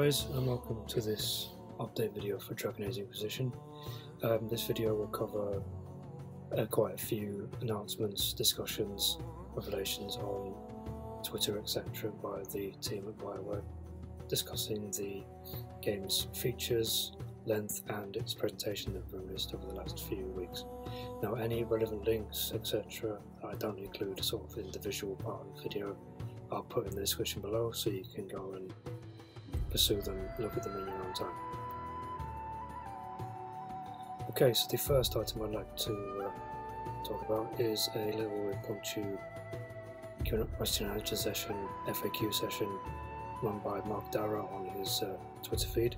guys, and welcome to this update video for Dragon Age Inquisition. This video will cover quite a few announcements, discussions, revelations on Twitter, etc. by the team at BioWare, discussing the game's features, length and its presentation that were released over the last few weeks. Now, any relevant links, etc. I don't include sort of in the visual part of the video, I'll put in the description below so you can go and pursue them, look at them in your own time. Okay, so the first item I'd like to talk about is a little impromptu question and answer session, FAQ session, run by Mark Darrow on his Twitter feed.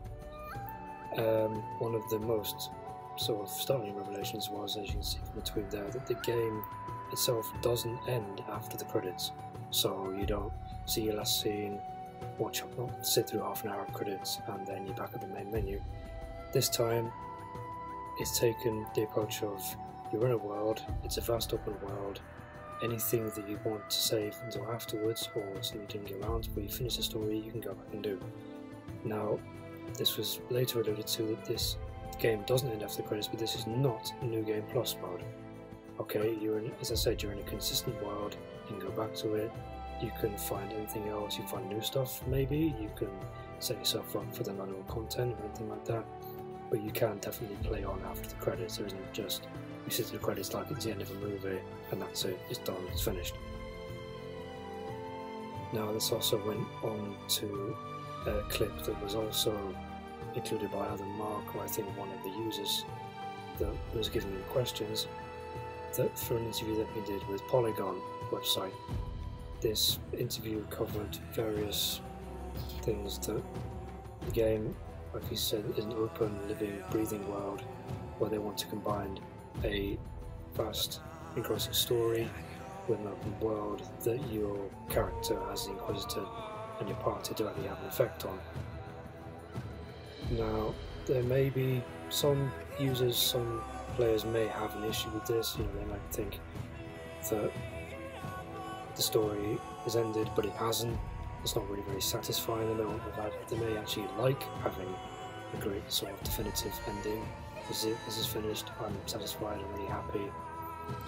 One of the most sort of startling revelations was, as you can see from between there, that the game itself doesn't end after the credits. So you don't see your last scene, sit through half an hour of credits, and then you're back at the main menu. This time, it's taken the approach of you're in a world, it's a vast open world, anything that you want to save until afterwards, or something you didn't get around, but you finish the story, you can go back and do. Now, this was later alluded to that this game doesn't end after the credits, but this is not New Game Plus mode. Okay, as I said, you're in a consistent world, you can go back to it, you can find anything else, you can find new stuff maybe, you can set yourself up for the manual content or anything like that, but you can definitely play on after the credits. There isn't just, you sit to the credits like it's the end of a movie and that's it, it's done, it's finished. Now, this also went on to a clip that was also included by either Mark or I think one of the users that was giving him questions, that for an interview that he did with Polygon website. This interview covered various things that the game, like he said, is an open, living, breathing world where they want to combine a vast, engrossing story with an open world that your character as the Inquisitor and your party directly have an effect on. Now, there may be some users, some players may have an issue with this. You know, they might think that the story is ended, but it hasn't. It's not really very satisfying. They may actually like having a great sort of definitive ending. This is finished. I'm satisfied. I'm really happy.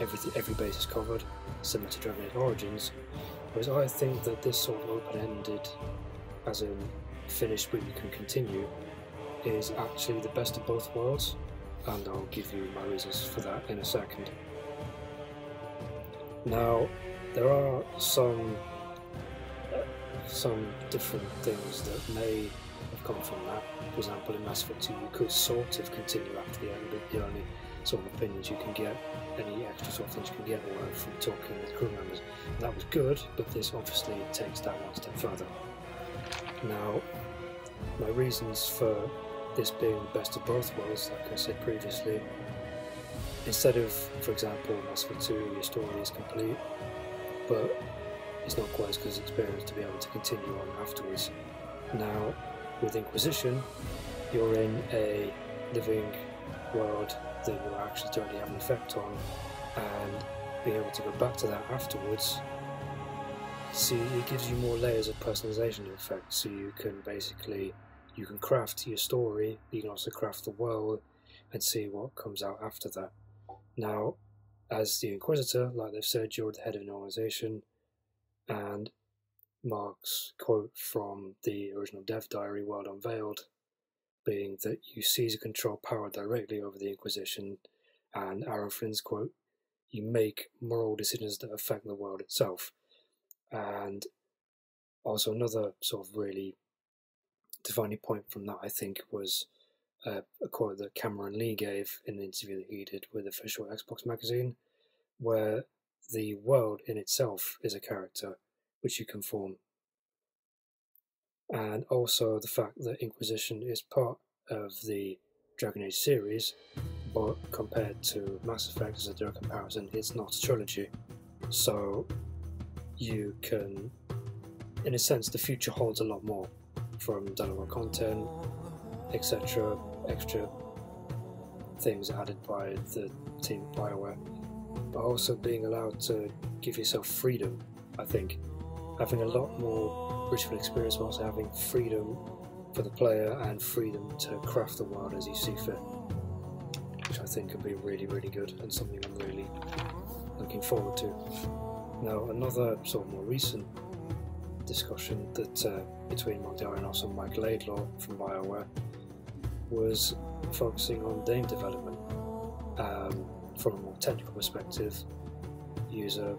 Every base is covered, similar to Dragon Age Origins. Whereas I think that this sort of open-ended, as in finished but you can continue, is actually the best of both worlds, and I'll give you my reasons for that in a second. Now, there are some different things that may have come from that. For example, in Mass Effect 2 you could sort of continue after the end, but the only sort of opinions you can get, any extra sort of things you can get, were from talking with crew members. That was good, but this obviously takes that one step further. Now, my reasons for this being the best of both worlds, like I said previously, instead of, for example, Mass Effect 2, your story is complete, but it's not quite as good as experience to be able to continue on afterwards. Now, with Inquisition, you're in a living world that you're actually directly having an effect on, and being able to go back to that afterwards, see, it gives you more layers of personalization effect, so you can basically, you can craft your story, you can also craft the world and see what comes out after that. Now, as the Inquisitor, like they've said, you're the head of an organization, and Mark's quote from the original Dev Diary, World Unveiled, being that you seize and control power directly over the Inquisition, and Aaron Flynn's quote, you make moral decisions that affect the world itself. And also another sort of really defining point from that, I think, was a quote that Cameron Lee gave in an interview that he did with Official Xbox Magazine, where the world in itself is a character which you can form. And also the fact that Inquisition is part of the Dragon Age series, but compared to Mass Effect as a direct comparison, it's not a trilogy. So you can, in a sense, the future holds a lot more, from downloadable content, etc., extra things added by the team at BioWare, but also being allowed to give yourself freedom. I think having a lot more ritual experience, but also having freedom for the player and freedom to craft the world as you see fit, which I think could be really, really good and something I'm really looking forward to. Now, another sort of more recent discussion that between Mark Darianos and Mike Laidlaw from BioWare was focusing on game development. From a more technical perspective, user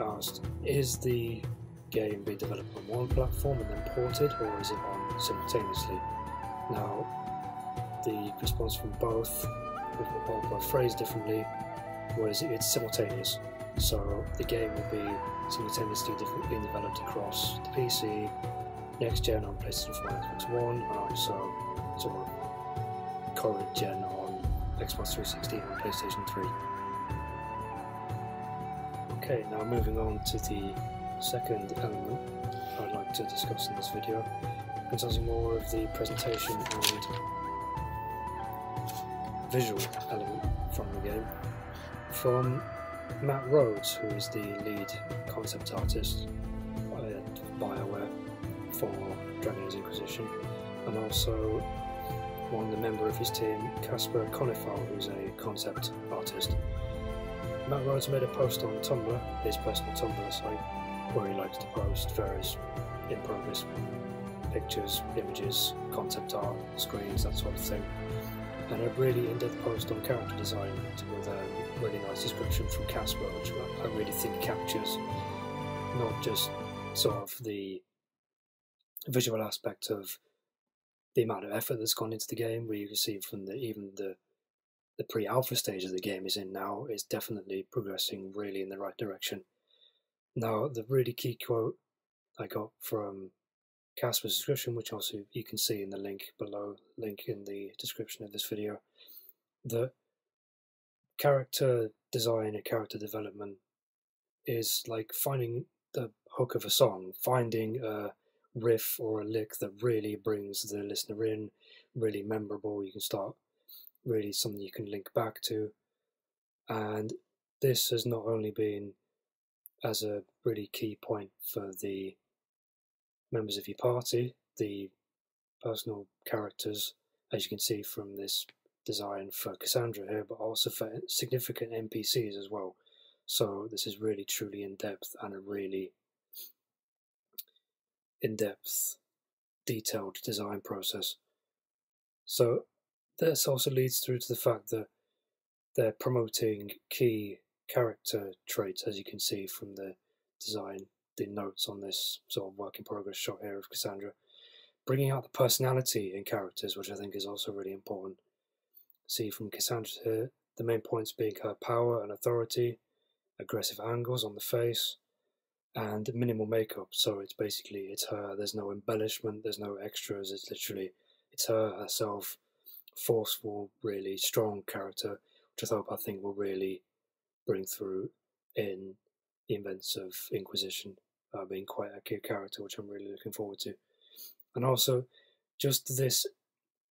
asked, is the game being developed on one platform and then ported, or is it on simultaneously? Now, the response from both phrased differently, was it's simultaneous. So the game will be simultaneously being developed across the PC, next gen on PlayStation 4 and Xbox One, and also sort of current gen on Xbox 360 and PlayStation 3. Okay, now moving on to the second element I'd like to discuss in this video, concerning more of the presentation and visual element from the game, from Matt Rhodes, who is the lead concept artist at BioWare for Dragon Age Inquisition, and also the member of his team, Casper Conifal, who's a concept artist. Matt Rhodes made a post on Tumblr, his personal Tumblr site, where he likes to post various in-progress pictures, images, concept art, screens, that sort of thing. And a really in-depth post on character design with a really nice description from Casper, which I really think captures not just sort of the visual aspect of the amount of effort that's gone into the game, where you can see from even the pre-alpha stage of the game is in now, is definitely progressing really in the right direction. Now, the really key quote I got from Casper's description, which also you can see in the link below, link in the description of this video, that character design and character development is like finding the hook of a song, finding a riff or a lick that really brings the listener in, really memorable. You can start really something you can link back to, and this has not only been as a really key point for the members of your party, the personal characters, as you can see from this design for Cassandra here, but also for significant NPCs as well. So this is really truly in-depth and a really in-depth, detailed design process. So this also leads through to the fact that they're promoting key character traits, as you can see from the design, the notes on this sort of work in progress shot here of Cassandra, bringing out the personality in characters, which I think is also really important. See from Cassandra here, the main points being her power and authority, aggressive angles on the face, and minimal makeup. So it's basically, it's her, there's no embellishment, there's no extras, it's her herself, forceful, really strong character, which I think will really bring through in the events of Inquisition, being quite a key character, which I'm really looking forward to. And also, just this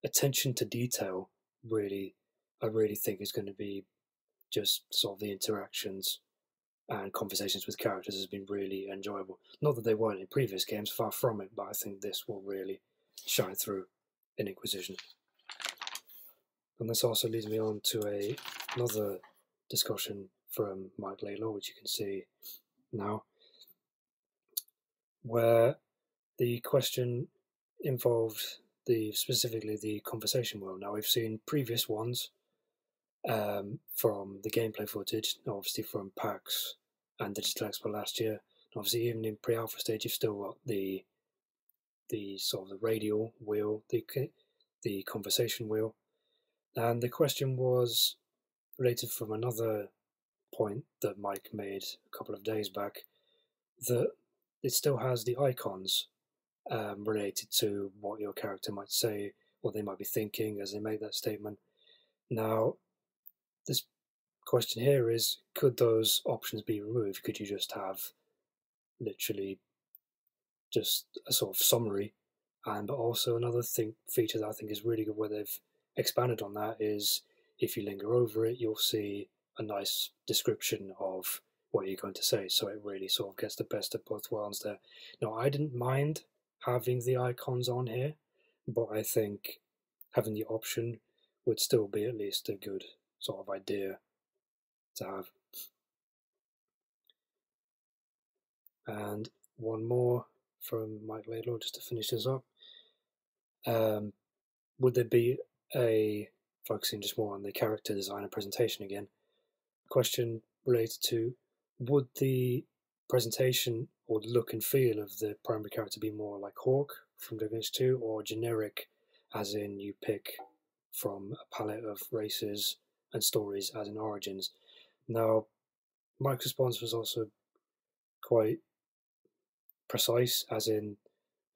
attention to detail, I really think is going to be just sort of the interactions and conversations with characters has been really enjoyable. Not that they weren't in previous games, far from it, but I think this will really shine through in Inquisition. And this also leads me on to another discussion from Mike Laidlaw, which you can see now, where the question involved specifically the conversation world. Now, we've seen previous ones from the gameplay footage, obviously from PAX and Digital Expo last year. Obviously, even in pre-alpha stage, you've still got the sort of the radial wheel, the conversation wheel, and the question was related from another point that Mike made a couple of days back, that it still has the icons related to what your character might say, what they might be thinking as they make that statement. Now, this question here is, could those options be removed? Could you just have literally just a sort of summary? And also another feature that I think is really good where they've expanded on that is, if you linger over it, you'll see a nice description of what you're going to say. So it really sort of gets the best of both worlds there. Now, I didn't mind having the icons on here, but I think having the option would still be at least a good sort of idea to have. And one more from Mike Laidlaw just to finish this up. Would there be focusing just more on the character design and presentation again, a question related to, would the presentation or the look and feel of the primary character be more like Hawk from Dragon Age 2, or generic, as in you pick from a palette of races and stories as in Origins? Now, Mike's response was also quite precise, as in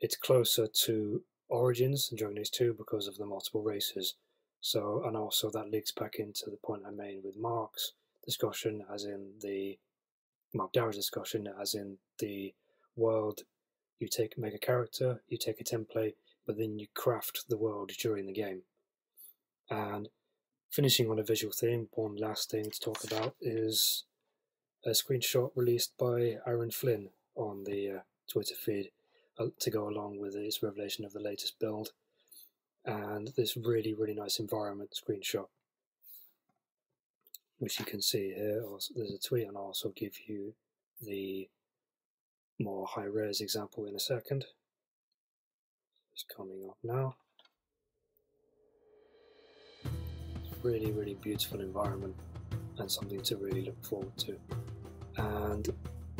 it's closer to Origins and Dragon Age 2 because of the multiple races. So, and also that links back into the point I made with Mark's discussion, as in the Mark Dow's discussion, as in the world, you make a character, you take a template, but then you craft the world during the game. And finishing on a visual theme, one last thing to talk about is a screenshot released by Aaron Flynn on the Twitter feed to go along with his revelation of the latest build, and this really, really nice environment screenshot, which you can see here. Also, there's a tweet, and I'll also give you the more high-res example in a second. It's coming up now. Really, really beautiful environment and something to really look forward to. And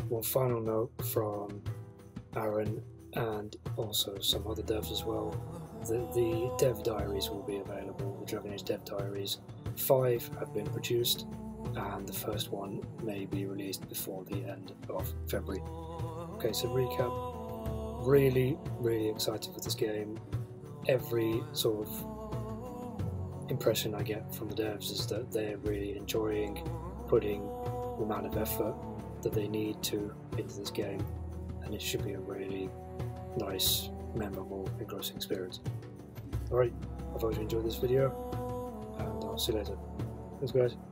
one final note from Aaron and also some other devs as well, the dev diaries will be available, the Dragon Age dev diaries. 5 have been produced, and the first one may be released before the end of February. Okay, so recap, really, really excited for this game. Every sort of impression I get from the devs is that they're really enjoying putting the amount of effort that they need to into this game, and it should be a really nice, memorable, engrossing experience. Alright, I hope you enjoyed this video, and I'll see you later. Thanks guys.